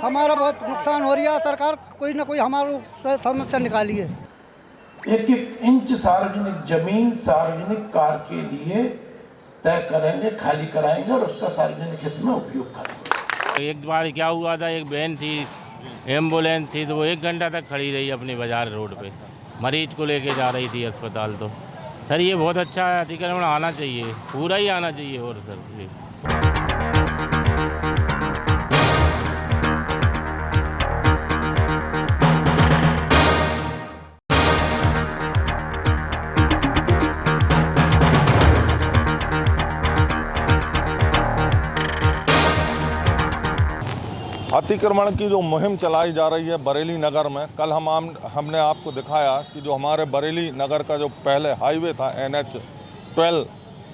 हमारा बहुत नुकसान हो रहा है। सरकार कोई ना कोई हमारी समस्या निकालिए। 1-1 इंच सार्वजनिक जमीन सार्वजनिक कार के लिए तय करेंगे, खाली कराएंगे और उसका सार्वजनिक हित में उपयोग करेंगे। एक बार क्या हुआ था, एक वैन थी, एम्बुलेंस थी, तो वो 1 घंटा तक खड़ी रही अपनी बाजार रोड पे, मरीज को लेके जा रही थी अस्पताल। तो सर ये बहुत अच्छा है, अतिक्रमण आना चाहिए, पूरा ही आना चाहिए। और सर ये अतिक्रमण की जो मुहिम चलाई जा रही है बरेली नगर में, कल हमने आपको दिखाया कि जो हमारे बरेली नगर का जो पहले हाईवे था NH-12,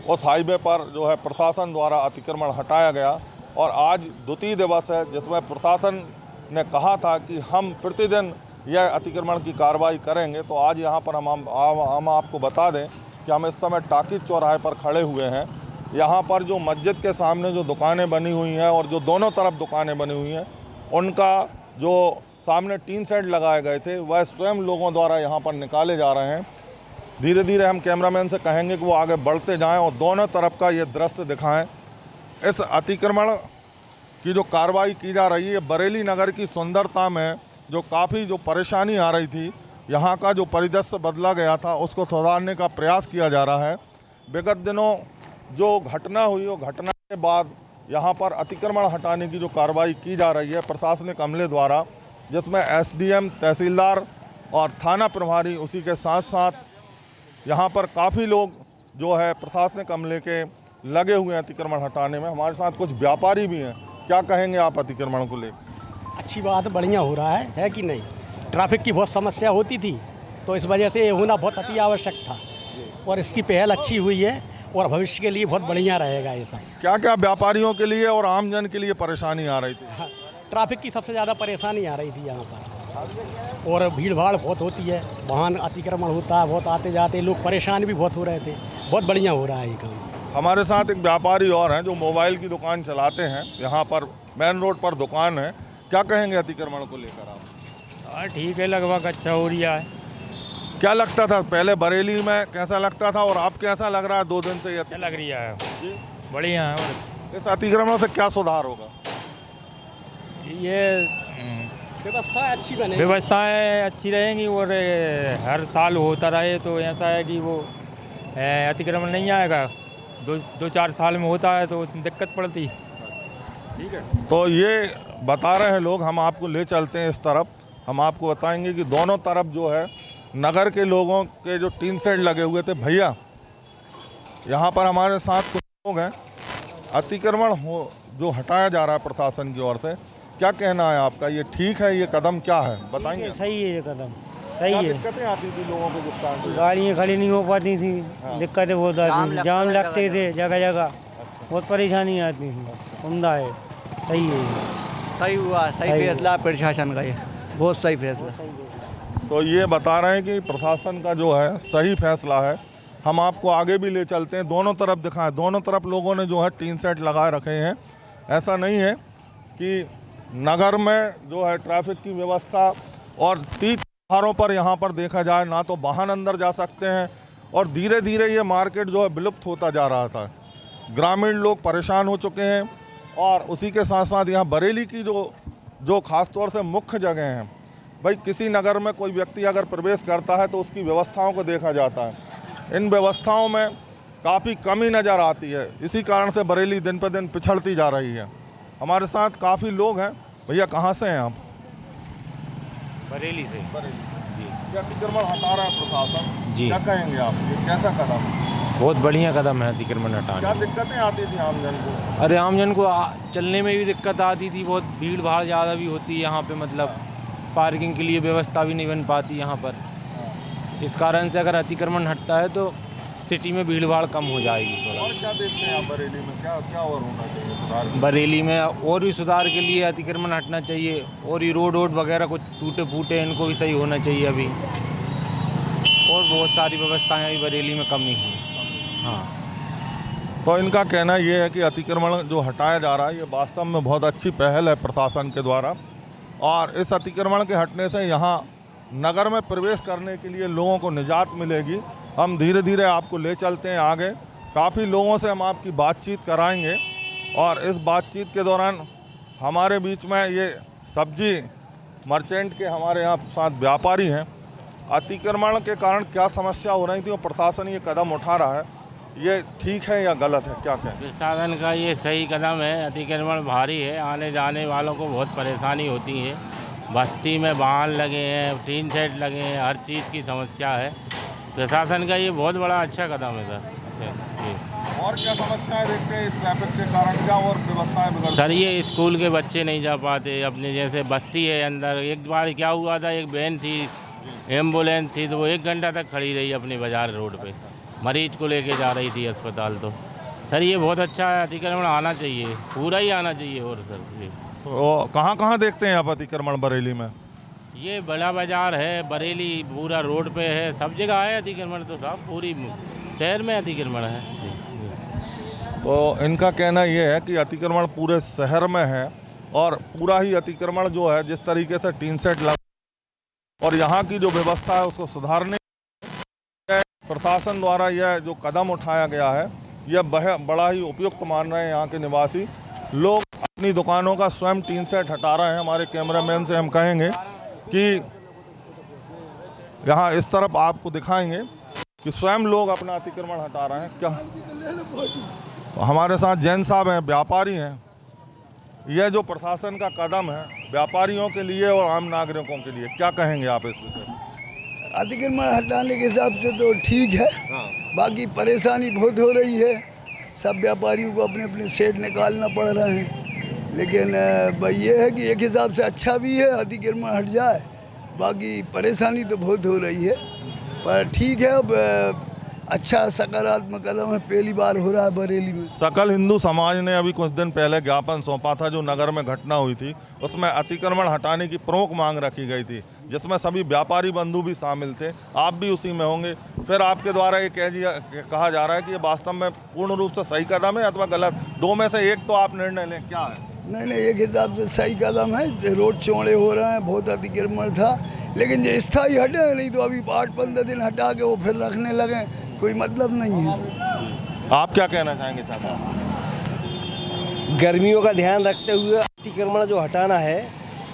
उस हाईवे पर जो है प्रशासन द्वारा अतिक्रमण हटाया गया। और आज द्वितीय दिवस है जिसमें प्रशासन ने कहा था कि हम प्रतिदिन यह अतिक्रमण की कार्रवाई करेंगे। तो आज यहाँ पर हम आपको बता दें कि हम इस समय टाकिज चौराहे पर खड़े हुए हैं। यहाँ पर जो मस्जिद के सामने जो दुकानें बनी हुई हैं और जो दोनों तरफ दुकानें बनी हुई हैं, उनका जो सामने टीन शेड लगाए गए थे वह स्वयं लोगों द्वारा यहाँ पर निकाले जा रहे हैं। धीरे धीरे हम कैमरामैन से कहेंगे कि वो आगे बढ़ते जाएं और दोनों तरफ का ये दृश्य दिखाएं। इस अतिक्रमण की जो कार्रवाई की जा रही है बरेली नगर की सुंदरता में जो काफ़ी जो परेशानी आ रही थी, यहाँ का जो परिदृश्य बदला गया था, उसको सुधारने का प्रयास किया जा रहा है। विगत दिनों जो घटना हुई, वो घटना के बाद यहाँ पर अतिक्रमण हटाने की जो कार्रवाई की जा रही है प्रशासनिक अमले द्वारा, जिसमें SDM, तहसीलदार और थाना प्रभारी, उसी के साथ साथ यहाँ पर काफ़ी लोग जो है प्रशासनिक अमले के लगे हुए हैं अतिक्रमण हटाने में। हमारे साथ कुछ व्यापारी भी हैं। क्या कहेंगे आप अतिक्रमण को लेकर? अच्छी बात, बढ़िया हो रहा है कि नहीं? ट्रैफिक की बहुत समस्या होती थी, तो इस वजह से ये होना बहुत अति आवश्यक था और इसकी पहल अच्छी हुई है और भविष्य के लिए बहुत बढ़िया रहेगा ये सब। क्या क्या व्यापारियों के लिए और आमजन के लिए परेशानी आ रही थी? हाँ, ट्रैफिक की सबसे ज़्यादा परेशानी आ रही थी यहाँ पर, और भीड़ भाड़ बहुत होती है, वाहन अतिक्रमण होता है, बहुत आते जाते लोग परेशान भी बहुत हो रहे थे। बहुत बढ़िया हो रहा है ये काम। हमारे साथ एक व्यापारी और हैं जो मोबाइल की दुकान चलाते हैं, यहाँ पर मेन रोड पर दुकान है। क्या कहेंगे अतिक्रमण को लेकर आप? हाँ ठीक है, लगभग अच्छा हो रहा है। क्या लगता था पहले बरेली में, कैसा लगता था और अब कैसा लग रहा है 2 दिन से? क्या लग रही है? बढ़िया है। इस अतिक्रमण से क्या सुधार होगा? ये व्यवस्था अच्छी बने, व्यवस्थाएं अच्छी रहेंगी और हर साल होता रहे तो ऐसा है कि वो अतिक्रमण नहीं आएगा। 2-4 साल में होता है तो उसमें दिक्कत पड़ती। ठीक है, तो ये बता रहे हैं लोग। हम आपको ले चलते हैं इस तरफ, हम आपको बताएंगे कि दोनों तरफ जो है नगर के लोगों के जो टीन शेड लगे हुए थे। भैया, यहाँ पर हमारे साथ कुछ लोग हैं। अतिक्रमण जो हटाया जा रहा है प्रशासन की ओर से, क्या कहना है आपका? ये ठीक है? ये कदम क्या है बताएंगे? सही है, ये कदम सही है। दिक्कतें आती थी लोगों को जिस कारण गाड़ियाँ खड़ी नहीं हो पाती थी, दिक्कतें बहुत आती थी, जाम लगते थे जगह जगह, बहुत परेशानी आती थी। उम्दा है, सही है, सही हुआ, सही फैसला प्रशासन का, ये बहुत सही फैसला। तो ये बता रहे हैं कि प्रशासन का जो है सही फैसला है। हम आपको आगे भी ले चलते हैं, दोनों तरफ दिखाएं। दोनों तरफ लोगों ने जो है टीन शेड लगाए रखे हैं। ऐसा नहीं है कि नगर में जो है ट्रैफिक की व्यवस्था और 30 त्योहारों पर यहाँ पर देखा जाए ना तो वाहन अंदर जा सकते हैं और धीरे धीरे ये मार्केट जो है विलुप्त होता जा रहा था। ग्रामीण लोग परेशान हो चुके हैं और उसी के साथ साथ यहाँ बरेली की जो खास तौर से मुख्य जगह हैं, भाई किसी नगर में कोई व्यक्ति अगर प्रवेश करता है तो उसकी व्यवस्थाओं को देखा जाता है। इन व्यवस्थाओं में काफ़ी कमी नज़र आती है। इसी कारण से बरेली दिन पर दिन पिछड़ती जा रही है। हमारे साथ काफ़ी लोग हैं। भैया, कहाँ से हैं आप? बरेली से। बरेली जी। क्या अतिक्रमण हटा रहा है प्रशासन जी? क्या कहेंगे आप, ये कैसा कदम? बहुत बढ़िया कदम है अतिक्रमण हटाने। क्या दिक्कतें आती थी आमजन को? अरे आमजन को चलने में भी दिक्कत आती थी, बहुत भीड़ भाड़ ज़्यादा भी होती है यहाँ पे, मतलब पार्किंग के लिए व्यवस्था भी नहीं बन पाती यहाँ पर। इस कारण से अगर अतिक्रमण हटता है तो सिटी में भीड़ भाड़ कम हो जाएगी थोड़ा। और क्या देखते हैं आप बरेली में, क्या और होना चाहिए सुधार? बरेली में और भी सुधार के लिए अतिक्रमण हटना चाहिए और ये रोड वगैरह कुछ टूटे फूटे इनको भी सही होना चाहिए अभी, और बहुत सारी व्यवस्थाएं अभी बरेली में कमी है। हाँ, तो इनका कहना ये है कि अतिक्रमण जो हटाया जा रहा है ये वास्तव में बहुत अच्छी पहल है प्रशासन के द्वारा। और इस अतिक्रमण के हटने से यहाँ नगर में प्रवेश करने के लिए लोगों को निजात मिलेगी। हम धीरे धीरे आपको ले चलते हैं आगे। काफ़ी लोगों से हम आपकी बातचीत कराएंगे और इस बातचीत के दौरान हमारे बीच में ये सब्जी मर्चेंट के हमारे यहाँ साथ व्यापारी हैं। अतिक्रमण के कारण क्या समस्या हो रही थी और प्रशासन ये कदम उठा रहा है, ये ठीक है या गलत है, क्या कहें? प्रशासन का ये सही कदम है। अतिक्रमण भारी है, आने जाने वालों को बहुत परेशानी होती है। बस्ती में वाहन लगे हैं, टीन शेड लगे हैं, हर चीज़ की समस्या है। प्रशासन का ये बहुत बड़ा अच्छा कदम है सर। जी। और क्या समस्याएं देखते हैं इस ट्रैफिक के कारण, क्या और व्यवस्थाएं बिगड़? सर ये स्कूल के बच्चे नहीं जा पाते, अपने जैसे बस्ती है अंदर। एक बार क्या हुआ था, एक वैन थी, एम्बुलेंस थी, तो वो 1 घंटा तक खड़ी रही अपने बाजार रोड पे, मरीज को लेके जा रही थी अस्पताल। तो सर ये बहुत अच्छा है, अतिक्रमण आना चाहिए, पूरा ही आना चाहिए। और सर जी तो कहाँ देखते हैं आप अतिक्रमण बरेली में? ये बड़ा बाजार है, बरेली पूरा रोड पे है, सब जगह है अतिक्रमण। तो साहब पूरी शहर में अतिक्रमण है जी। तो इनका कहना ये है कि अतिक्रमण पूरे शहर में है और पूरा ही अतिक्रमण जो है जिस तरीके से टीन सेट लगा और यहाँ की जो व्यवस्था है उसको सुधारने प्रशासन द्वारा यह जो कदम उठाया गया है यह बड़ा ही उपयुक्त मान रहे हैं यहाँ के निवासी लोग। अपनी दुकानों का स्वयं टीन सेट हटा रहे हैं। हमारे कैमरामैन से हम कहेंगे कि यहाँ इस तरफ आपको दिखाएंगे कि स्वयं लोग अपना अतिक्रमण हटा रहे हैं। क्या तो हमारे साथ जैन साहब हैं, व्यापारी हैं। यह जो प्रशासन का कदम है व्यापारियों के लिए और आम नागरिकों के लिए, क्या कहेंगे आप इस विषय में? अतिक्रमण हटाने के हिसाब से तो ठीक है। बाकी परेशानी बहुत हो रही है, सब व्यापारियों को अपने अपने सेट निकालना पड़ रहे हैं। लेकिन ये है कि एक हिसाब से अच्छा भी है अतिक्रमण हट जाए, बाकी परेशानी तो बहुत हो रही है, पर ठीक है। अब अच्छा सकारात्मक कदम है, पहली बार हो रहा है बरेली में। सकल हिंदू समाज ने अभी कुछ दिन पहले ज्ञापन सौंपा था जो नगर में घटना हुई थी, उसमें अतिक्रमण हटाने की प्रमुख मांग रखी गई थी, जिसमें सभी व्यापारी बंधु भी शामिल थे। आप भी उसी में होंगे। फिर आपके द्वारा ये कहा जा रहा है कि ये वास्तव में पूर्ण रूप से सही कदम है अथवा गलत, दो में से एक तो आप निर्णय लें, क्या है? नहीं, एक हिसाब से सही कदम है। रोड चौड़े हो रहे हैं, बहुत अतिक्रमण था, लेकिन जो स्थायी हटे नहीं तो अभी 8-15 दिन हटा के वो फिर रखने लगे, कोई मतलब नहीं है। आप क्या कहना चाहेंगे चाचा? गर्मियों का ध्यान रखते हुए अतिक्रमण जो हटाना है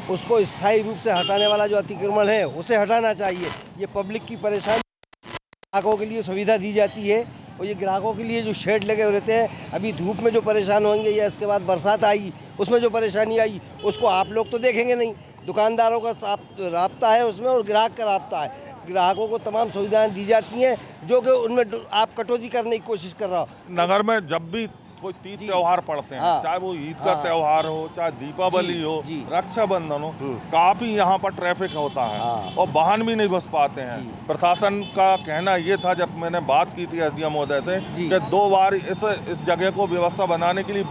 उसको स्थायी रूप से हटाने वाला जो अतिक्रमण है उसे हटाना चाहिए। ये पब्लिक की परेशानी, ग्राहकों के लिए सुविधा दी जाती है और ये ग्राहकों के लिए जो शेड लगे हुए रहते हैं, अभी धूप में जो परेशान होंगे या इसके बाद बरसात आएगी उसमें जो परेशानी आई उसको आप लोग तो देखेंगे नहीं। दुकानदारों का राब्ता है उसमें और ग्राहक का राब्ता है। ग्राहकों को तमाम सुविधाएं दी जाती हैं जो कि उनमें आप कटौती करने की कोशिश कर रहा हो। नगर में जब भी कोई तीज त्योहार पड़ते हैं, चाहे वो ईद का त्योहार हो, चाहे दीपावली हो, रक्षाबंधन हो, काफी यहाँ पर ट्रैफिक होता है और वाहन भी नहीं घुस पाते हैं। प्रशासन का कहना ये था, जब मैंने बात की थी एसडीएम महोदय से, कि 2 बार इस जगह को व्यवस्था बनाने के लिए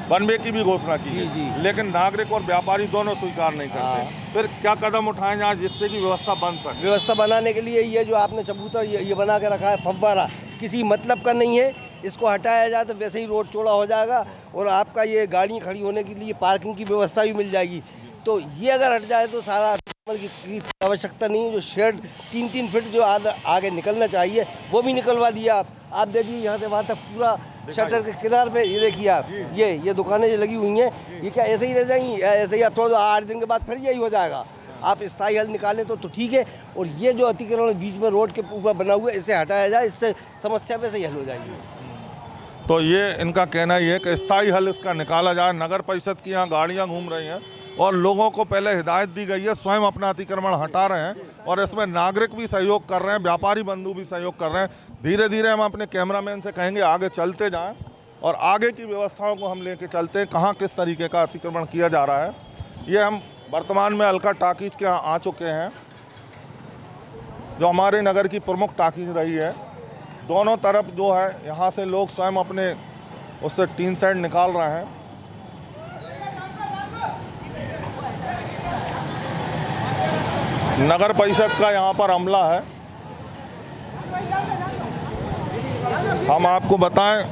वन वे की भी घोषणा की थी, लेकिन नागरिक और व्यापारी दोनों स्वीकार नहीं करते। फिर क्या कदम उठाए जाए जिससे की व्यवस्था बन सके? व्यवस्था बनाने के लिए ये जो आपने चबूतरा ये बना के रखा है, फव्वारा, किसी मतलब का नहीं है। इसको हटाया जाए तो वैसे ही रोड चौड़ा हो जाएगा और आपका ये गाड़ियाँ खड़ी होने के लिए पार्किंग की व्यवस्था भी मिल जाएगी। तो ये अगर हट जाए तो सारा की आवश्यकता नहीं है। जो शेड 3-3 फीट जो आगे निकलना चाहिए वो भी निकलवा दिया। आप देखिए यहाँ से वहाँ तक पूरा शटर के किनारे पे, ये देखिए आप, ये दुकानें जो लगी हुई हैं, ये क्या ऐसे ही रह जाएंगी? ऐसे ही आप थोड़ा 8 दिन के बाद फिर यही हो जाएगा। आप स्थायी हल निकालें तो ठीक है, और ये जो अतिक्रमण बीच में रोड के ऊपर बना हुआ है इसे हटाया जाए, इससे समस्या वैसे ही हल हो जाएगी। तो ये इनका कहना ये है कि स्थायी हल इसका निकाला जाए। नगर परिषद की यहाँ गाड़ियाँ घूम रही हैं और लोगों को पहले हिदायत दी गई है, स्वयं अपना अतिक्रमण हटा रहे हैं और इसमें नागरिक भी सहयोग कर रहे हैं, व्यापारी बंधु भी सहयोग कर रहे हैं। धीरे धीरे हम अपने कैमरामैन से कहेंगे आगे चलते जाएं और आगे की व्यवस्थाओं को हम लेके चलते हैं, कहाँ किस तरीके का अतिक्रमण किया जा रहा है। ये हम वर्तमान में अलका टाकीज के यहाँ आ चुके हैं, जो हमारे नगर की प्रमुख टाकीज रही है। दोनों तरफ जो है यहाँ से लोग स्वयं अपने उससे टीन शेड निकाल रहे हैं। नगर परिषद का यहाँ पर अमला है। हम आपको बताएं,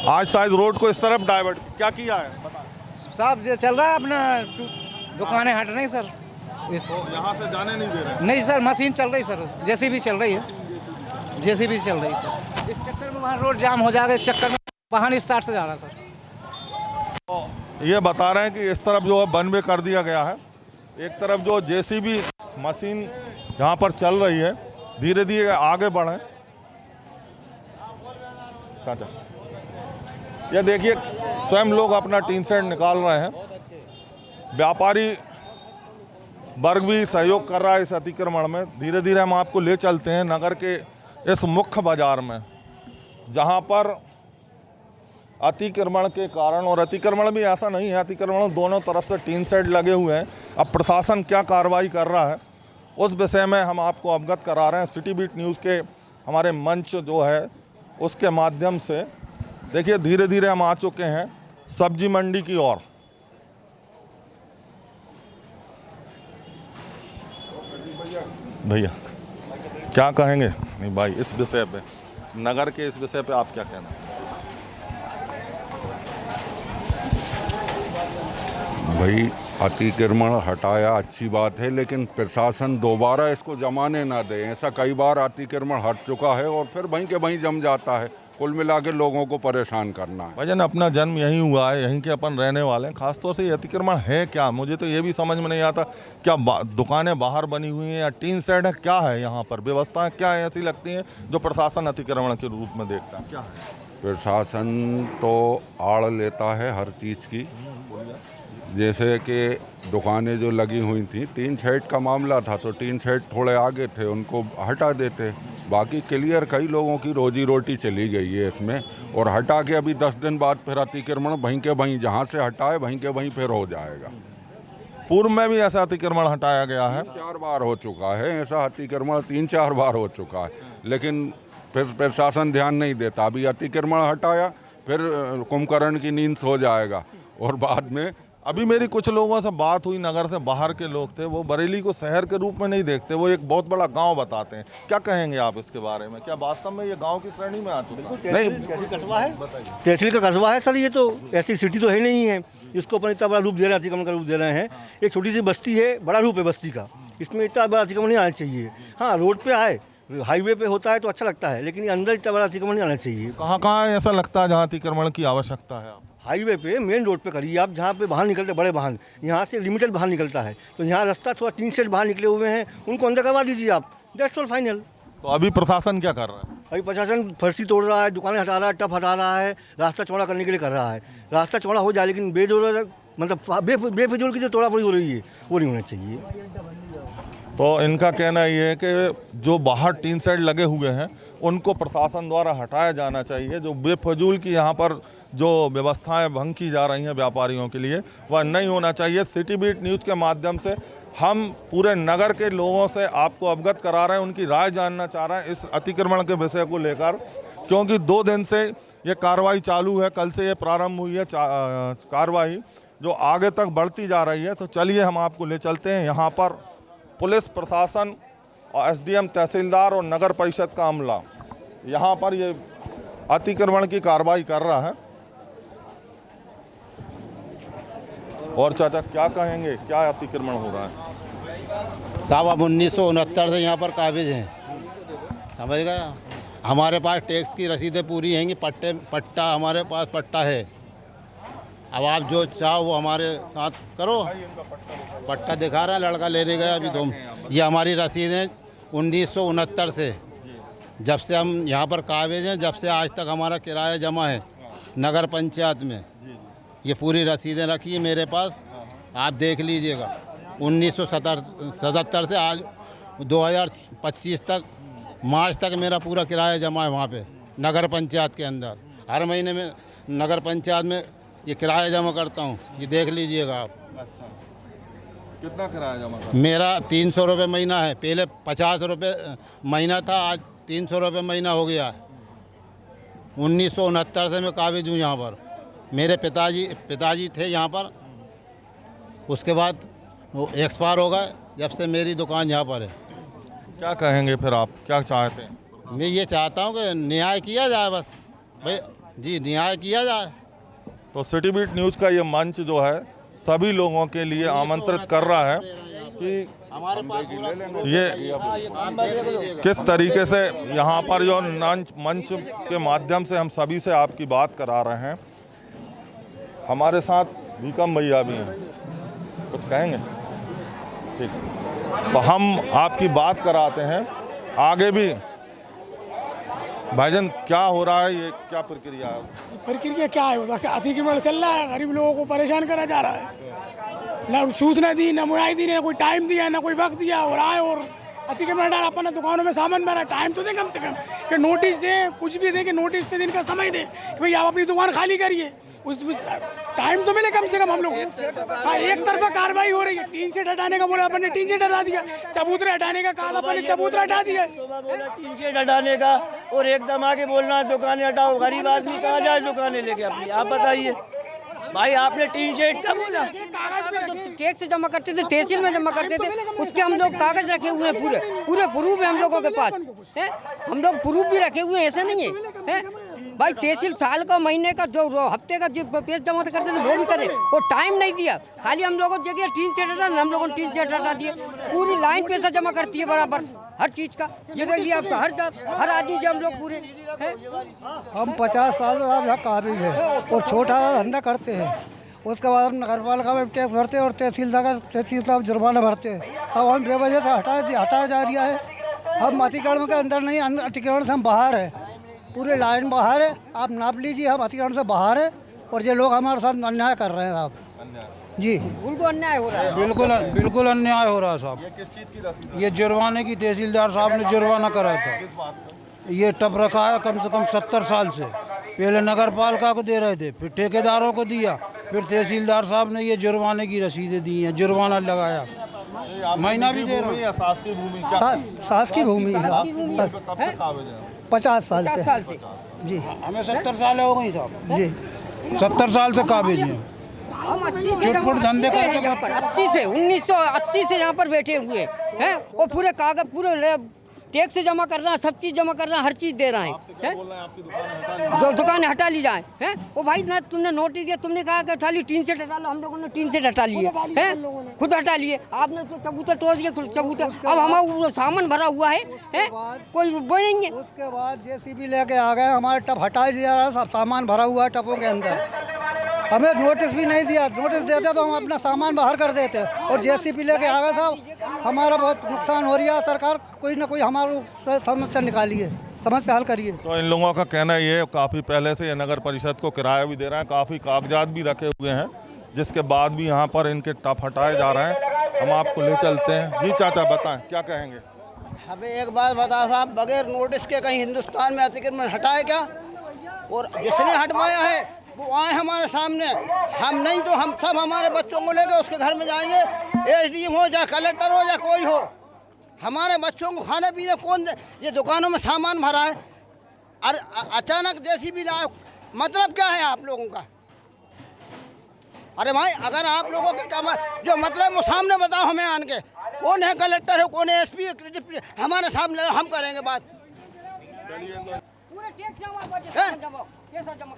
आज शायद रोड को इस तरफ डाइवर्ट क्या किया है, बताएं। साहब ये चल रहा है अपना दुकानें हट रही सर। तो यहाँ से जाने नहीं दे रहे? नहीं सर, मशीन चल रही सर, जेसीबी चल रही है, जेसीबी चल रही सर। इस चक्कर में वहाँ रोड जाम हो जाएगा, इस चक्कर में वाहन इस साइड से जा रहा है सर। तो ये बता रहे हैं कि इस तरफ जो है वन वे कर दिया गया है, एक तरफ जो जेसीबी मशीन यहाँ पर चल रही है, धीरे धीरे आगे बढ़े। चाचा ये देखिए स्वयं लोग अपना टीन शेड निकाल रहे हैं, व्यापारी वर्ग भी सहयोग कर रहा है इस अतिक्रमण में। धीरे धीरे हम आपको ले चलते हैं नगर के इस मुख्य बाजार में, जहाँ पर अतिक्रमण के कारण, और अतिक्रमण भी ऐसा नहीं है, अतिक्रमण दोनों तरफ से टीन शेड लगे हुए हैं। अब प्रशासन क्या कार्रवाई कर रहा है उस विषय में हम आपको अवगत करा रहे हैं सिटी बीट न्यूज़ के हमारे मंच जो है उसके माध्यम से। देखिए धीरे धीरे हम आ चुके हैं सब्जी मंडी की ओर। भैया क्या कहेंगे? नहीं भाई, इस विषय पे, नगर के इस विषय पे आप क्या कहना? भाई अतिक्रमण हटाया अच्छी बात है, लेकिन प्रशासन दोबारा इसको जमाने ना दे। ऐसा कई बार अतिक्रमण हट चुका है और फिर वहीं के वहीं जम जाता है। कुल मिला के लोगों को परेशान करना है। भजन अपना जन्म यहीं हुआ है, यहीं के अपन रहने वाले हैं। खासतौर से ये अतिक्रमण है क्या, मुझे तो ये भी समझ में नहीं आता। क्या दुकानें बाहर बनी हुई हैं या टीन शेड है, क्या है यहाँ पर व्यवस्थाएं क्या ऐसी लगती हैं जो प्रशासन अतिक्रमण के रूप में देखता है? क्या है? प्रशासन तो आड़ लेता है हर चीज़ की। जैसे कि दुकानें जो लगी हुई थी, टीन शेड का मामला था तो टीन शेड थोड़े आगे थे, उनको हटा देते। बाकी क्लियर कई लोगों की रोजी रोटी चली गई है इसमें, और हटा के अभी 10 दिन बाद फिर अतिक्रमण वहीं के वहीं, जहाँ से हटाए वहीं के वहीं फिर हो जाएगा। पूर्व में भी ऐसा अतिक्रमण हटाया गया है, 4 बार हो चुका है ऐसा अतिक्रमण, 3-4 बार हो चुका है, लेकिन फिर प्रशासन ध्यान नहीं देता। अभी अतिक्रमण हटाया फिर कुंभकर्ण की नींद सो जाएगा, और बाद में अभी मेरी कुछ लोगों से बात हुई, नगर से बाहर के लोग थे, वो बरेली को शहर के रूप में नहीं देखते, वो एक बहुत बड़ा गांव बताते हैं। क्या कहेंगे आप इसके बारे में? क्या वास्तव में ये गांव की श्रेणी में आ चुका है? नहीं, कस्बा है, तहसील का कस्बा है सर। ये तो ऐसी सिटी तो है नहीं है, इसको अपन इतना बड़ा रूप दे रहे हैं, अतिक्रमण का रूप दे रहे हैं। एक छोटी सी बस्ती है, बड़ा रूप है बस्ती का, इसमें इतना बड़ा अतिक्रमण नहीं आना चाहिए। हाँ, रोड पे आए, हाईवे पे होता है तो अच्छा लगता है, लेकिन अंदर इतना बड़ा अतिक्रमण नहीं आना चाहिए। कहाँ कहाँ ऐसा लगता है जहाँ अतिक्रमण की आवश्यकता है? हाईवे पे, मेन रोड पे करिए आप, जहाँ पे बाहर निकलते बड़े वाहन, यहाँ से लिमिटेड बाहर निकलता है, तो यहाँ रास्ता थोड़ा टीन शेड बाहर निकले हुए हैं, उनको अंदर करवा दीजिए आप, दैट्स ऑल फाइनल। तो अभी प्रशासन क्या कर रहा है? अभी प्रशासन फर्शी तोड़ रहा है, दुकानें हटा रहा है, टप हटा रहा है, रास्ता चौड़ा करने के लिए कर रहा है। रास्ता चौड़ा हो जाए, लेकिन बेफिजूल की जो तोड़ाफोड़ी हो रही है वो नहीं होना चाहिए। तो इनका कहना ये है कि जो बाहर टीन शेड लगे हुए हैं उनको प्रशासन द्वारा हटाया जाना चाहिए। जो बेफजूल की यहाँ पर जो व्यवस्थाएं भंग की जा रही हैं व्यापारियों के लिए, वह नहीं होना चाहिए। सिटी बीट न्यूज़ के माध्यम से हम पूरे नगर के लोगों से आपको अवगत करा रहे हैं, उनकी राय जानना चाह रहे हैं इस अतिक्रमण के विषय को लेकर, क्योंकि 2 दिन से ये कार्रवाई चालू है। कल से ये प्रारंभ हुई है कार्रवाई, जो आगे तक बढ़ती जा रही है। तो चलिए हम आपको ले चलते हैं। यहाँ पर पुलिस प्रशासन और एसडीएम, तहसीलदार और नगर परिषद का अमला यहाँ पर ये अतिक्रमण की कार्रवाई कर रहा है। और चाचा क्या कहेंगे, क्या अतिक्रमण हो रहा है? साहब अब 1969 से यहाँ पर काबिज हैं, समझ गया। हमारे पास टैक्स की रसीदें पूरी हैं, पट्टा हमारे पास पट्टा है। अब आप जो चाहो वो हमारे साथ करो। पट्टा दिखा रहा है, लड़का लेने गया अभी तुम। ये हमारी रसीद है 1969 से, जब से हम यहाँ पर काबिज हैं, जब से आज तक हमारा किराया जमा है नगर पंचायत में। ये पूरी रसीदें रखी है मेरे पास, आप देख लीजिएगा। 1977 से आज 2025 तक, मार्च तक मेरा पूरा किराया जमा है वहाँ पे नगर पंचायत के अंदर। हर महीने में नगर पंचायत में ये किराया जमा करता हूँ, ये देख लीजिएगा आप। अच्छा, कितना किराया जमा करते? मेरा 300 रुपये महीना है, पहले 50 रुपये महीना था, आज 300 रुपये महीना हो गया है। 1969 से मैं काबिज हूँ यहाँ पर। मेरे पिताजी थे यहाँ पर, उसके बाद वो एक्सपायर हो गए, जब से मेरी दुकान यहाँ पर है। क्या कहेंगे फिर आप, क्या चाहते हैं? मैं ये चाहता हूँ कि न्याय किया जाए, बस भाई जी, न्याय किया जाए। तो सिटी बीट न्यूज़ का ये मंच जो है सभी लोगों के लिए आमंत्रित कर रहा है कि ये किस तरीके से यहाँ पर जो मंच के माध्यम से हम सभी से आपकी बात करा रहे हैं। हमारे साथ भीकम भैया भी हैं, कुछ कहेंगे? ठीक, तो हम आपकी बात कराते हैं आगे भी। भाईजान, क्या हो रहा है, ये क्या प्रक्रिया है? प्रक्रिया क्या है? अतिक्रमण चल रहा है, गरीब लोगों को परेशान करा जा रहा है। ना सूचना दी, ना मुआवजा दी, ना कोई टाइम दिया, ना कोई वक्त दिया, और आए और अतिक्रमण डाला। अपना दुकानों में सामान भरा, टाइम तो दें कम से कम, कि नोटिस दें, कुछ भी दें कि नोटिस दिन का समय दें कि भाई आप अपनी दुकान खाली करिए। उस टाइम तो मिले कम से कम हम लोग। हाँ, एक तरफा कार्रवाई हो रही है। टीन शेड हटाने का बोला, अपन ने टीन शेड हटा दिया। चबूतरे हटाने का कहा, अपन ने चबूतरा हटा दिया। टीन शेड हटाने का, और एकदम आगे बोलना है दुकानें हटाओ। गरीब आदमी कहाँ जाए दुकानें लेके अपनी? आप बताइए भाई, आपने टीन शेड का बोला? टैक्स जमा करते थे, तहसील में जमा करते थे, उसके हम लोग कागज रखे हुए हैं, पूरे पूरे प्रूफ है हम लोगों के पास है। हम लोग प्रूफ भी रखे हुए हैं, ऐसा नहीं है भाई। तहसील साल का, महीने का, जो हफ्ते का जो पेज जमा करते थे वो भी करे, वो टाइम नहीं दिया। खाली हम लोगों जगह टीन शेड हटा, हम लोगों ने टीन शेड हटा दिए। पूरी लाइन पैसा जमा करती है बराबर हर चीज़ का। ये देखिए आप, हर आदमी जो हम लोग पूरे हैं। हम 50 साल से यहाँ काबिज है और छोटा धंधा करते हैं। उसके बाद हम नगर पालिका में टैक्स भरते हैं और तहसील का जुर्माना भरते हैं। अब हम बेवजह से हटाया जा रहा है। हम अतिक्रमण के अंदर नहीं, अतिक्रमण से हम बाहर है, पूरे लाइन बाहर है। आप नाप लीजिए, हम अतिक्रमण से बाहर है और ये लोग हमारे साथ अन्याय कर रहे हैं साहब जी। उनको अन्याय हो रहा है, बिल्कुल अन्याय हो रहा है साहब। ये किस चीज़ की रसीद? ये जुर्माने की तहसीलदार साहब ने जुर्माना कराया था। ये टप रखा है कम से कम 70 साल से। पहले नगर पालिका को दे रहे थे, फिर ठेकेदारों को दिया, फिर तहसीलदार साहब ने ये जुर्माने की रसीदें दी हैं, जुर्माना लगाया। महीना भी दे रहा हूँ। सास की भूमि 50 साल से जी। हमें 70 साल हो गई साहब जी, 70 साल से काबिज हैं। हम 80 से यहाँ पर 80 से 1980 से यहाँ पर बैठे हुए हैं और पूरे कागज, पूरे टैक्स जमा कर रहा है, सब चीज़ जमा कर रहा है, हर चीज़ दे रहा है। जो दुकानें हटा ली जाए हैं, वो भाई ना तुमने नोटिस दिया, तुमने कहा कि खाली टीन शेड हटा लो। हम लोगों ने टीन शेड हटा लिए हैं, खुद हटा लिए। आपने तो चबूतर तोड़ दिया, चबूतर। अब हमारा वो सामान भरा हुआ है, कोई बोलेंगे। उसके बाद जेसीबी लेके आ गए, हमारे टप हटा दिया रहा, सब सामान भरा हुआ है टपों के अंदर। हमें नोटिस भी नहीं दिया, नोटिस देते तो हम अपना सामान बाहर कर देते। और जेसीबी लेके आ गए साहब, हमारा बहुत नुकसान हो रहा है। सरकार कोई ना कोई हमारी समस्या निकालिए, समस्या हल करिए। तो इन लोगों का कहना ये है, काफ़ी पहले से ये नगर परिषद को किराया भी दे रहे हैं, काफ़ी कागजात भी रखे हुए हैं, जिसके बाद भी यहाँ पर इनके टप हटाए जा रहे हैं। हम आपको ले चलते हैं। जी चाचा, बताएं क्या कहेंगे? हमें एक बात बताओ साहब, बगैर नोटिस के कहीं हिंदुस्तान में अतिक्रमण हटाए क्या? और जिसने हटवाया है वो आए हमारे सामने। हम नहीं तो हम सब हमारे बच्चों को लेकर उसके घर में जाएंगे। एसडीएम हो या कलेक्टर हो या कोई हो, हमारे बच्चों को खाने पीने कौन दे? ये दुकानों में सामान भरा है और अचानक जेसीबी लाए, मतलब क्या है आप लोगों का? अरे भाई, अगर आप लोगों का काम जो मतलब वो सामने बताओ हमें आन के। कौन है कलेक्टर हो, कौन है एसपी, हमारे सामने हम करेंगे बात।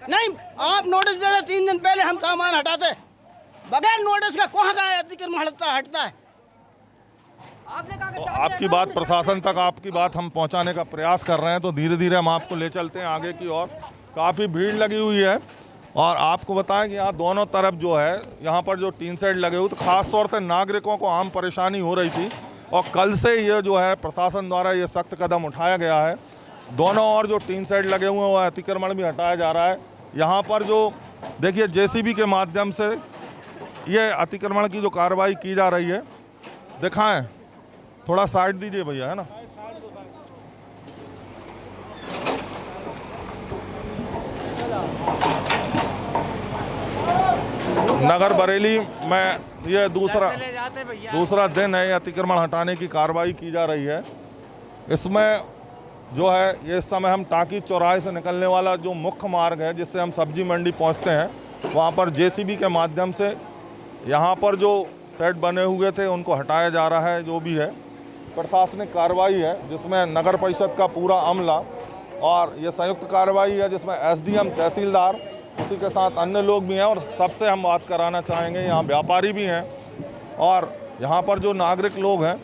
नहीं, आप नोटिस दे रहे, 3 दिन पहले हम सामान हटाते, बगैर नोटिस का कहाँ का अतिक्रमण हटता है? तो आपकी बात प्रशासन तक, आपकी बात हम पहुंचाने का प्रयास कर रहे हैं। तो धीरे धीरे हम आपको ले चलते हैं आगे की ओर। काफ़ी भीड़ लगी हुई है और आपको बताएं कि यहाँ दोनों तरफ जो है, यहाँ पर जो टीन शेड लगे हुए, तो ख़ास तौर से नागरिकों को आम परेशानी हो रही थी और कल से ये जो है प्रशासन द्वारा ये सख्त कदम उठाया गया है। दोनों ओर जो टीन शेड लगे हुए हैं वो अतिक्रमण भी हटाया जा रहा है। यहाँ पर जो देखिए जेसीबी के माध्यम से ये अतिक्रमण की जो कार्रवाई की जा रही है, दिखाएं, थोड़ा साइड दीजिए भैया, है ना। नगर बरेली में ये दूसरा दिन है, ये अतिक्रमण हटाने की कार्रवाई की जा रही है। इसमें जो है ये इस समय हम टाकी चौराहे से निकलने वाला जो मुख्य मार्ग है जिससे हम सब्जी मंडी पहुंचते हैं, वहां पर जेसीबी के माध्यम से यहां पर जो सेट बने हुए थे उनको हटाया जा रहा है। जो भी है प्रशासनिक कार्रवाई है जिसमें नगर परिषद का पूरा अमला और ये संयुक्त कार्रवाई है जिसमें एसडीएम, तहसीलदार उसी के साथ अन्य लोग भी हैं और सबसे हम बात कराना चाहेंगे, यहाँ व्यापारी भी हैं और यहाँ पर जो नागरिक लोग हैं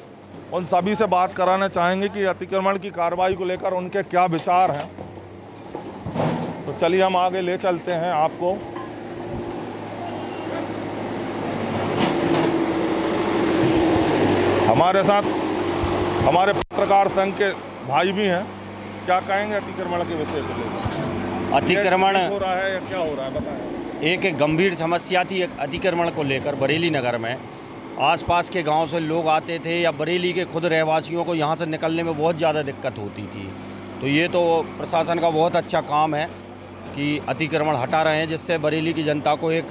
उन सभी से बात कराना चाहेंगे कि अतिक्रमण की कार्रवाई को लेकर उनके क्या विचार हैं। तो चलिए हम आगे ले चलते हैं आपको। हमारे साथ हमारे पत्रकार संघ के भाई भी हैं, क्या कहेंगे अतिक्रमण के विषय को लेकर? अतिक्रमण हो रहा है या क्या हो रहा है बताएं। एक गंभीर समस्या थी अतिक्रमण को लेकर। बरेली नगर में आसपास के गांव से लोग आते थे या बरेली के खुद रहवासियों को यहाँ से निकलने में बहुत ज़्यादा दिक्कत होती थी। तो ये तो प्रशासन का बहुत अच्छा काम है कि अतिक्रमण हटा रहे हैं, जिससे बरेली की जनता को एक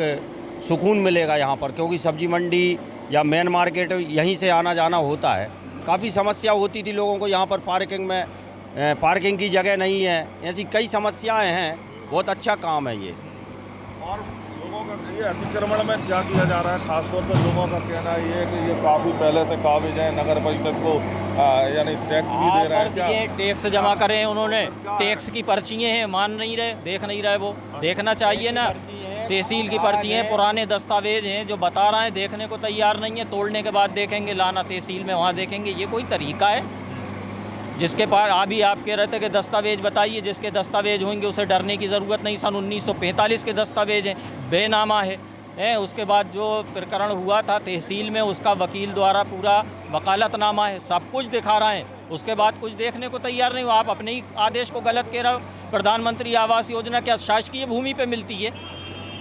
सुकून मिलेगा यहाँ पर, क्योंकि सब्जी मंडी या मेन मार्केट यहीं से आना जाना होता है। काफ़ी समस्या होती थी लोगों को यहाँ पर, पार्किंग की जगह नहीं है, ऐसी कई समस्याएं हैं। बहुत अच्छा काम है ये। और लोगों का ये अतिक्रमण में क्या किया जा रहा है, खासतौर पर लोगों का कहना ये है कि ये काफ़ी पहले से काबिज है, नगर परिषद को यानी टैक्स भी दे रहा है। क्या टैक्स जमा करें उन्होंने, टैक्स की पर्चियाँ हैं, मान नहीं रहे, देख नहीं रहे। वो देखना चाहिए ना, तहसील की पर्ची हैं, पुराने दस्तावेज हैं जो बता रहे हैं, देखने को तैयार नहीं है। तोड़ने के बाद देखेंगे, लाना तहसील में, वहाँ देखेंगे। ये कोई तरीका है? जिसके पास अभी आप कह रहे थे कि दस्तावेज बताइए, जिसके दस्तावेज होंगे उसे डरने की ज़रूरत नहीं। सन 1945 के दस्तावेज हैं, बेनामा है। उसके बाद जो प्रकरण हुआ था तहसील में, उसका वकील द्वारा पूरा वकालतनामा है, सब कुछ दिखा रहे हैं। उसके बाद कुछ देखने को तैयार नहीं हो। आप अपने ही आदेश को गलत कह रहे हो। प्रधानमंत्री आवास योजना क्या शासकीय भूमि पे मिलती है?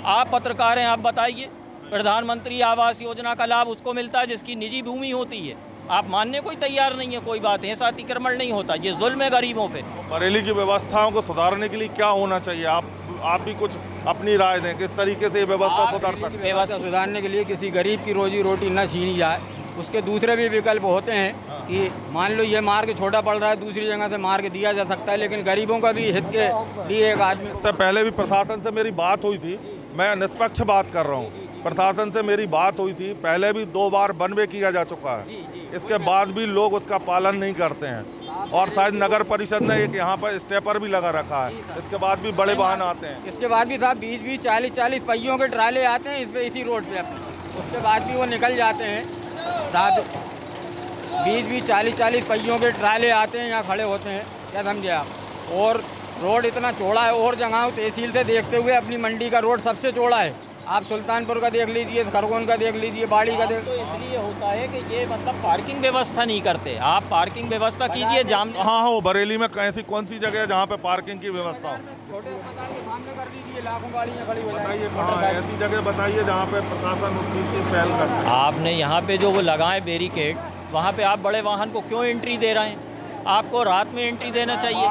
आप पत्रकार हैं, आप बताइए। प्रधानमंत्री आवास योजना का लाभ उसको मिलता है जिसकी निजी भूमि होती है। आप मानने को ही तैयार नहीं है। कोई बात ऐसा अतिक्रमण नहीं होता, ये जुल्म है गरीबों पे। बरेली की व्यवस्थाओं को सुधारने के लिए क्या होना चाहिए? आप भी कुछ अपनी राय दें, किस तरीके से ये व्यवस्था सुधार सकते हैं? व्यवस्था सुधारने के लिए किसी गरीब की रोजी रोटी न छीनी जाए। उसके दूसरे भी विकल्प होते हैं कि मान लो ये मार्ग छोटा पड़ रहा है, दूसरी जगह से मार्ग दिया जा सकता है, लेकिन गरीबों का भी हित के लिए एक आदमी। इससे पहले भी प्रशासन से मेरी बात हुई थी, मैं निष्पक्ष बात कर रहा हूँ। प्रशासन से मेरी बात हुई थी, पहले भी 2 बार बनवे किया जा चुका है, इसके बाद भी लोग उसका पालन नहीं करते हैं। और शायद नगर परिषद ने एक यहाँ पर स्टेपर भी लगा रखा है, इसके बाद भी बड़े वाहन आते हैं। इसके बाद भी साहब 20-20, 40-40 पहियों के ट्राले आते हैं इसी रोड पे। उसके बाद भी वो निकल जाते हैं। 20-20, 40-40 पहियों के ट्राले आते हैं, यहाँ खड़े होते हैं। क्या समझे आप? और रोड इतना चौड़ा है, और जगह तहसील से देखते हुए अपनी मंडी का रोड सबसे चौड़ा है। आप सुल्तानपुर का देख लीजिए, खरगोन का देख लीजिए, बाड़ी का देख। तो इसलिए होता है कि ये मतलब पार्किंग व्यवस्था नहीं करते। आप पार्किंग व्यवस्था कीजिए। जाम हाँ हो बरेली में ऐसी कौन सी जगह है जहाँ पे पार्किंग की व्यवस्था हो? छोटे अस्पताल के सामने कर दीजिए, लाखों गाड़ियाँ खड़ी हो बताइए कहाँ ऐसी जगह बताइए जहाँ पे प्रशासन उस चीज़ की पहल करता है। आपने यहाँ पे जो वो लगाए बैरिकेड, वहाँ पे आप बड़े वाहन को क्यों एंट्री दे रहे हैं? आपको रात में एंट्री देना चाहिए।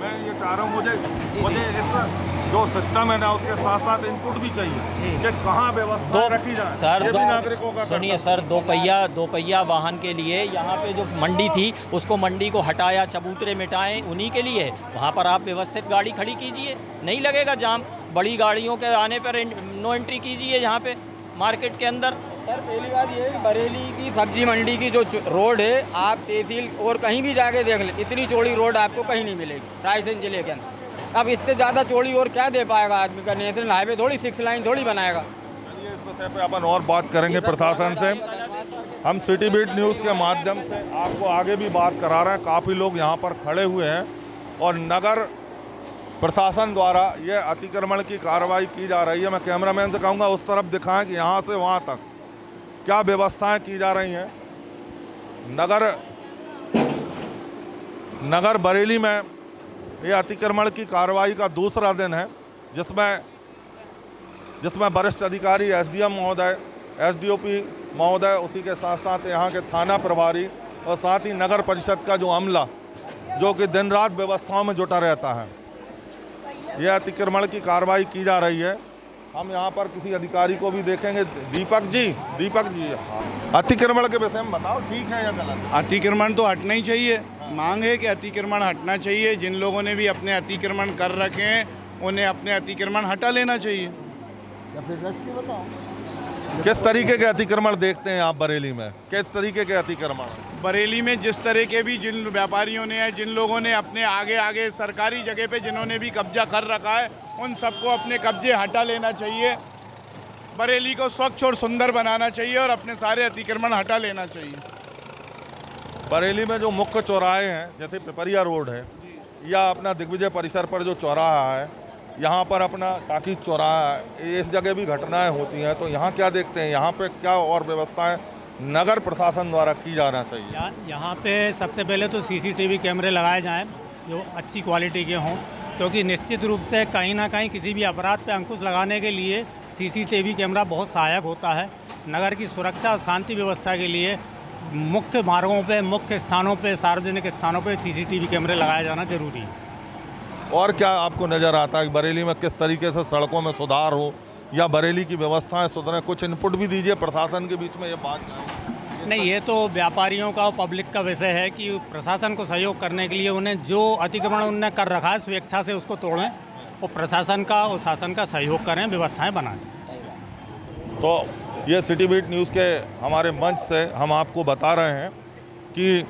मैं ये चाह रहा हूँ, मुझे इस जो सिस्टम है ना उसके साथ साथ इनपुट भी चाहिए कि कहाँ व्यवस्था रखी जाए। सर ये भी नागरिकों का सुनिए सर, दो पहिया वाहन के लिए यहाँ पे जो मंडी थी उसको मंडी को हटाया, चबूतरे मिटाएं, उन्हीं के लिए है। वहाँ पर आप व्यवस्थित गाड़ी खड़ी कीजिए, नहीं लगेगा जाम। बड़ी गाड़ियों के आने पर नो एंट्री कीजिए यहाँ पे मार्केट के अंदर। सर पहली बात ये है कि बरेली की सब्जी मंडी की जो रोड है, आप तहसील और कहीं भी जाके देख लें, इतनी चौड़ी रोड आपको कहीं नहीं मिलेगी रायसेन जिले के अंदर। अब इससे ज़्यादा चौड़ी और क्या दे पाएगा आदमी का? नेशनल हाईवे थोड़ी 6 लाइन थोड़ी बनाएगा। चलिए इस विषय पे अपन और बात करेंगे प्रशासन से। हम सिटी बीट न्यूज़ के माध्यम से आपको आगे भी बात करा रहे हैं। काफ़ी लोग यहाँ पर खड़े हुए हैं और नगर प्रशासन द्वारा ये अतिक्रमण की कार्रवाई की जा रही है। मैं कैमरामैन से कहूँगा उस तरफ दिखाएं कि यहाँ से वहाँ तक क्या व्यवस्थाएं की जा रही हैं। नगर बरेली में ये अतिक्रमण की कार्रवाई का दूसरा दिन है, जिसमें वरिष्ठ अधिकारी एसडीएम महोदय, एसडीओपी महोदय, उसी के साथ साथ यहाँ के थाना प्रभारी और साथ ही नगर परिषद का जो अमला जो कि दिन रात व्यवस्थाओं में जुटा रहता है, यह अतिक्रमण की कार्रवाई की जा रही है। हम यहाँ पर किसी अधिकारी को भी देखेंगे। दीपक जी अतिक्रमण के विषय में बताओ, ठीक है या गलत? अतिक्रमण तो हटना ही चाहिए। मांग है कि अतिक्रमण हटना चाहिए। जिन लोगों ने भी अपने अतिक्रमण कर रखे हैं उन्हें अपने अतिक्रमण हटा लेना चाहिए। या फिर बताओ किस तरीके के अतिक्रमण देखते हैं आप बरेली में? किस तरीके के अतिक्रमण? बरेली में जिस तरह के भी जिन व्यापारियों ने, जिन लोगों ने अपने आगे सरकारी जगह पे जिन्होंने भी कब्जा कर रखा है, उन सबको अपने कब्जे हटा लेना चाहिए। बरेली को स्वच्छ और सुंदर बनाना चाहिए और अपने सारे अतिक्रमण हटा लेना चाहिए। बरेली में जो मुख्य चौराहे हैं, जैसे पिपरिया रोड है या अपना दिग्विजय परिसर पर जो चौराहा है, यहाँ पर अपना टाकी चौराहा है, इस जगह भी घटनाएं होती हैं। तो यहाँ क्या देखते हैं, यहाँ पे क्या और व्यवस्थाएं नगर प्रशासन द्वारा की जाना चाहिए? यहाँ पे सबसे पहले तो सीसीटीवी कैमरे लगाए जाएं जो अच्छी क्वालिटी के हों, क्योंकि निश्चित रूप से कहीं ना कहीं किसी भी अपराध पे अंकुश लगाने के लिए सीसीटीवी कैमरा बहुत सहायक होता है। नगर की सुरक्षा और शांति व्यवस्था के लिए मुख्य मार्गों पे, मुख्य स्थानों पे, सार्वजनिक स्थानों पे सीसीटीवी कैमरे लगाया जाना जरूरी है। और क्या आपको नज़र आता है कि बरेली में किस तरीके से सड़कों में सुधार हो या बरेली की व्यवस्थाएं सुधरें? कुछ इनपुट भी दीजिए प्रशासन के बीच में ये बात नहीं, ये तो व्यापारियों का और पब्लिक का विषय है कि प्रशासन को सहयोग करने के लिए उन्हें जो अतिक्रमण उन्होंने कर रखा है स्वेच्छा से उसको तोड़ें और प्रशासन का और शासन का सहयोग करें, व्यवस्थाएं बनाएं। तो ये सिटी बीट न्यूज़ के हमारे मंच से हम आपको बता रहे हैं कि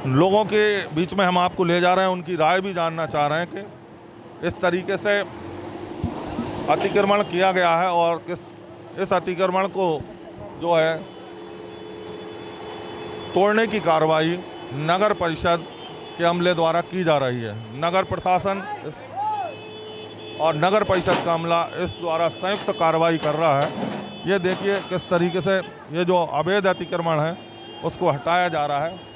लोगों के बीच में हम आपको ले जा रहे हैं, उनकी राय भी जानना चाह रहे हैं कि इस तरीके से अतिक्रमण किया गया है और इस अतिक्रमण को जो है तोड़ने की कार्रवाई नगर परिषद के अमले द्वारा की जा रही है। नगर प्रशासन और नगर परिषद का अमला इस द्वारा संयुक्त कार्रवाई कर रहा है। ये देखिए किस तरीके से ये जो अवैध अतिक्रमण है उसको हटाया जा रहा है।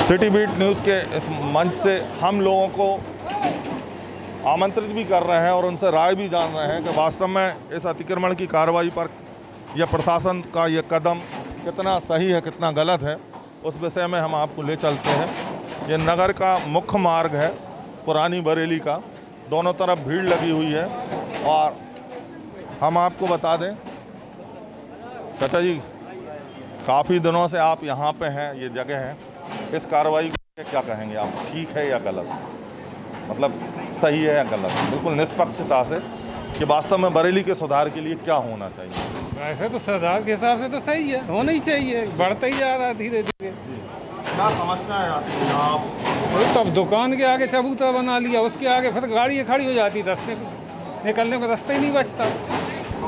सिटी बीट न्यूज़ के इस मंच से हम लोगों को आमंत्रित भी कर रहे हैं और उनसे राय भी जान रहे हैं कि वास्तव में इस अतिक्रमण की कार्रवाई पर यह प्रशासन का ये कदम कितना सही है, कितना गलत है, उस विषय में हम आपको ले चलते हैं। ये नगर का मुख्य मार्ग है पुरानी बरेली का, दोनों तरफ भीड़ लगी हुई है। और हम आपको बता दें चाचा जी, काफ़ी दिनों से आप यहाँ पे हैं, ये जगह है, इस कार्रवाई को क्या कहेंगे आप, ठीक है या गलत? मतलब सही है या गलत? बिल्कुल निष्पक्षता से कि वास्तव में बरेली के सुधार के लिए क्या होना चाहिए? वैसे तो सुधार के हिसाब से तो सही है, होना ही चाहिए, बढ़ता ही जा रहा है धीरे धीरे। क्या समस्याएं आती हैं आप? तो अब दुकान के आगे चबूतरा बना लिया, उसके आगे फिर गाड़ी खड़ी हो जाती, रास्ते निकलने का रास्ता ही नहीं बचता।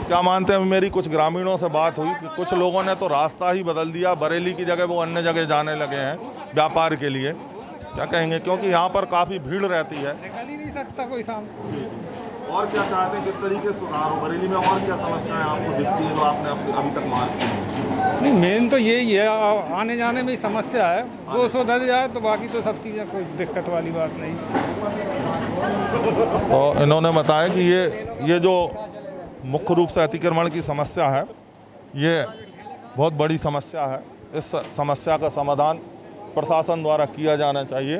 क्या मानते हैं? मेरी कुछ ग्रामीणों से बात हुई कि कुछ लोगों ने तो रास्ता ही बदल दिया, बरेली की जगह वो अन्य जगह जाने लगे हैं व्यापार के लिए। क्या कहेंगे, क्योंकि यहाँ पर काफ़ी भीड़ रहती है, निकल ही नहीं सकता कोई सामने। और क्या चाहते हैं, किस तरीके से सुधार हो बरेली में? और क्या समस्याएं आपको दिखती है जो आपने अभी तक मार्क की? नहीं, मेन तो यही है, आने जाने में ही समस्या है, वो सुधर जाए तो बाकी तो सब चीज़ें कोई दिक्कत वाली बात नहीं। तो इन्होंने बताया कि ये जो मुख्य रूप से अतिक्रमण की समस्या है, ये बहुत बड़ी समस्या है। इस समस्या का समाधान प्रशासन द्वारा किया जाना चाहिए।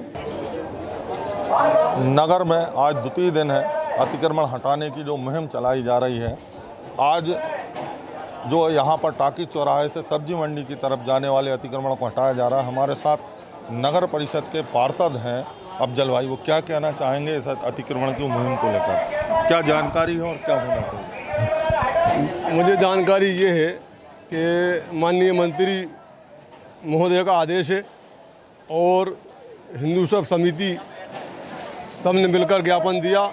नगर में आज द्वितीय दिन है अतिक्रमण हटाने की जो मुहिम चलाई जा रही है। आज जो यहाँ पर टाकी चौराहे से सब्जी मंडी की तरफ जाने वाले अतिक्रमण को हटाया जा रहा है। हमारे साथ नगर परिषद के पार्षद हैं अफजल भाई, वो क्या कहना चाहेंगे इस अतिक्रमण की मुहिम को लेकर? क्या जानकारी है और क्या होना चाहिए? मुझे जानकारी ये है कि माननीय मंत्री महोदय का आदेश है और हिंदू सब समिति सब ने मिलकर ज्ञापन दिया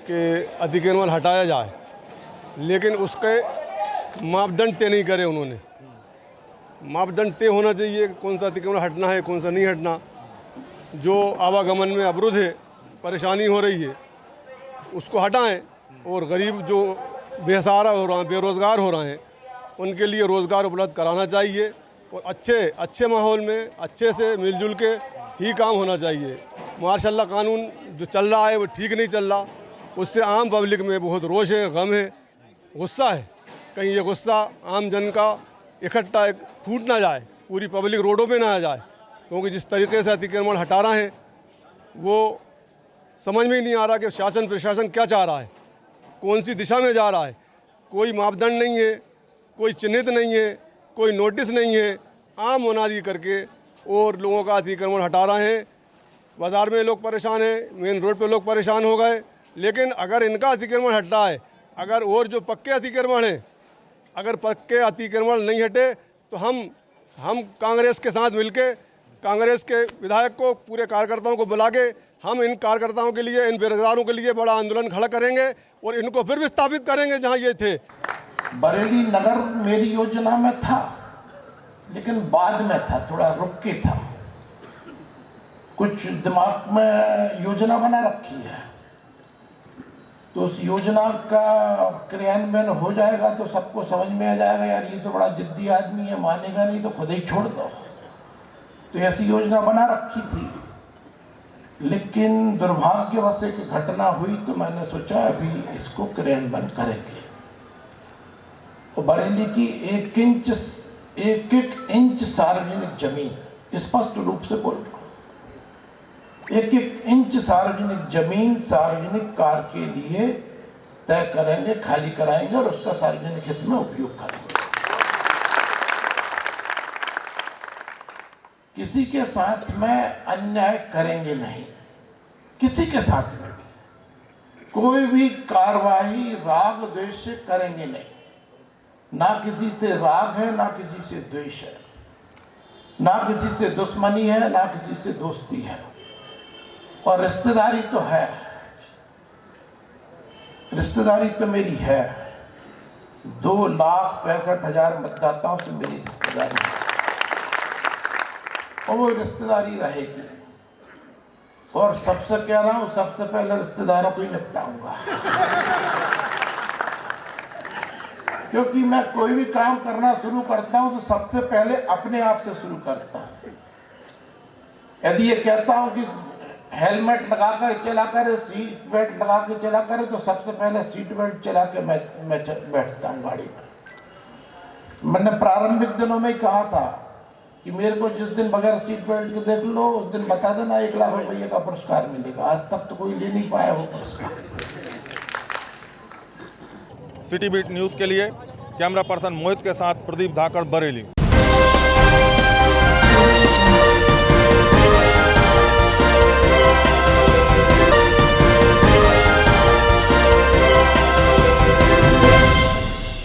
कि अतिक्रमण हटाया जाए, लेकिन उसके मापदंड तय नहीं करे उन्होंने। मापदंड तय होना चाहिए कि कौन सा अतिक्रमण हटना है, कौन सा नहीं हटना। जो आवागमन में अवरुद्ध है, परेशानी हो रही है, उसको हटाएं और गरीब जो बेसहारा हो रहे हैं, बेरोज़गार हो रहे हैं, उनके लिए रोज़गार उपलब्ध कराना चाहिए और अच्छे माहौल में अच्छे से मिलजुल के ही काम होना चाहिए। माशाल्लाह कानून जो चल रहा है वो ठीक नहीं चल रहा, उससे आम पब्लिक में बहुत रोष है, गम है, गुस्सा है। कहीं ये गुस्सा आम जन का इकट्ठा फूट ना जाए, पूरी पब्लिक रोडों पे ना आ जाए, क्योंकि जिस तरीके से अतिक्रमण हटा रहे हैं वो समझ में ही नहीं आ रहा कि शासन प्रशासन क्या चाह रहा है, कौन सी दिशा में जा रहा है। कोई मापदंड नहीं है, कोई चिन्हित नहीं है, कोई नोटिस नहीं है, आम मुनादी करके और लोगों का अतिक्रमण हटा रहे हैं। बाज़ार में लोग परेशान हैं, मेन रोड पे लोग परेशान हो गए। लेकिन अगर इनका अतिक्रमण हटता है, अगर और जो पक्के अतिक्रमण हैं अगर पक्के अतिक्रमण नहीं हटे तो हम कांग्रेस के साथ मिलके कांग्रेस के विधायक को, पूरे कार्यकर्ताओं को बुला के हम इन कार्यकर्ताओं के लिए, इन बेरोजगारों के लिए बड़ा आंदोलन खड़ा करेंगे और इनको फिर विस्थापित करेंगे जहां ये थे। बरेली नगर मेरी योजना में था, लेकिन बाद में था, थोड़ा रुक के था। कुछ दिमाग में योजना बना रखी है, तो उस योजना का क्रियान्वयन हो जाएगा तो सबको समझ में आ जाएगा, यार ये तो बड़ा जिद्दी आदमी है, मानेगा नहीं तो खुद ही छोड़ दो। तो ऐसी योजना बना रखी थी, लेकिन दुर्भाग्यवश एक घटना हुई तो मैंने सोचा अभी इसको क्रियान्वयन करेंगे। तो बरेली की एक एक इंच सार्वजनिक जमीन, स्पष्ट रूप से बोल रहा हूँ, एक इंच सार्वजनिक जमीन सार्वजनिक कार्य के लिए तय करेंगे, खाली कराएंगे और उसका सार्वजनिक हित में उपयोग करेंगे। किसी के साथ में अन्याय करेंगे नहीं, किसी के साथ में भी कोई भी कार्रवाई राग द्वेष से करेंगे नहीं। ना किसी से राग है, ना किसी से द्वेष है, ना किसी से दुश्मनी है, ना किसी से दोस्ती है। और रिश्तेदारी तो है, रिश्तेदारी तो मेरी है, 2,65,000 मतदाताओं से मेरी रिश्तेदारी है और वो रिश्तेदारी रहेगी। और सबसे कह रहा हूँ, सबसे पहले रिश्तेदारों को ही निपटाऊंगा, क्योंकि मैं कोई भी काम करना शुरू करता हूँ तो सबसे पहले अपने आप से शुरू करता हूँ। यदि ये कहता हूँ कि हेलमेट लगा कर चला कर, सीट बेल्ट लगा के चला करे, तो सबसे पहले सीट बेल्ट चला के मैं बैठता हूँ गाड़ी में। मैंने प्रारंभिक दिनों में ही कहा था कि मेरे को जिस दिन बगैर सीट बेल्ट के देख लो, उस दिन बता देना 1 लाख रुपये का पुरस्कार मिलेगा। आज तक तो कोई ले नहीं पाया वो पुरस्कार। सिटी बीट न्यूज़ के लिए कैमरा पर्सन मोहित के साथ प्रदीप धाकड़, बरेली।